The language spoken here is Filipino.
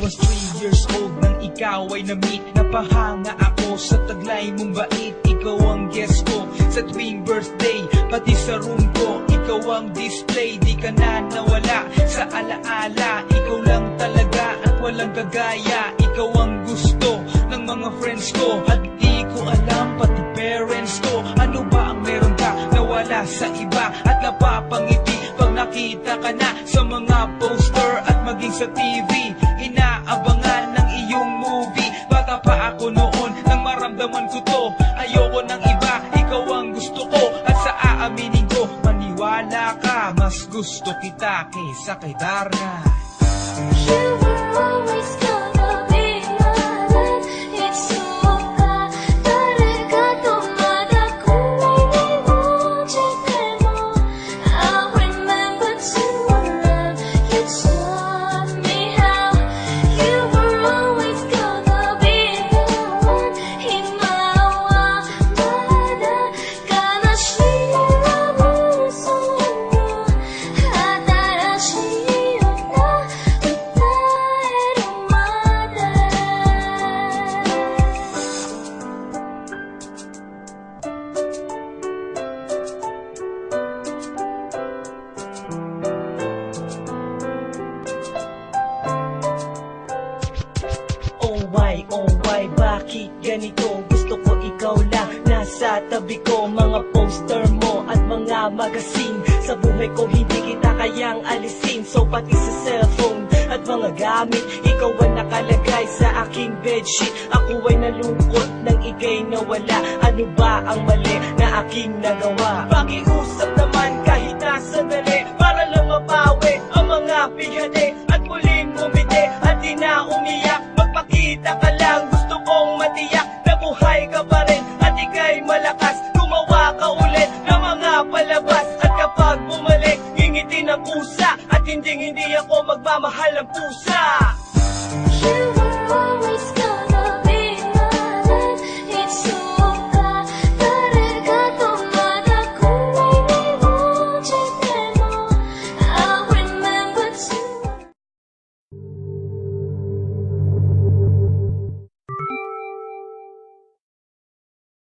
was 3 years old nang ikaw ay na-meet. Napahanga ako sa taglay mong bait. Ikaw ang guest ko sa tuwing birthday, pati sa room ko. Ikaw ang display, di ka na nawala sa alaala. Ikaw lang talaga at walang kagaya. Ikaw ang gusto ng mga friends ko, at di ko alam pati parents ko. Ano ba ang meron ka nawala sa iba at napapangiti pag nakita ka na sa mga poster at maging sa TV? Inaabangan ng iyong movie. Bata pa ako noon nang maramdaman ko to. Ayoko ng iba, ikaw ang gusto ko. At sa aaminin ko, maniwala ka, mas gusto kita kaysa kay Darna. You were always gonna be mine. It's so hard. 다리가 도마다 꿈이 이루어질 때도 I remember to love you taught me how. You were always gonna be mine. 희망마다 가나시라고 소문 하다라시였나 Oh why, bakit ganito? Gusto ko ikaw lang nasa tabi ko. Mga poster mo at mga magazine, sa buhay ko hindi kita kayang alisin. So pati sa cellphone at mga gamit, ikaw ang nakalagay sa aking bedsheet. Ako ay nalungkot nang ika'y nawala. Ano ba ang mali na aking nagawa?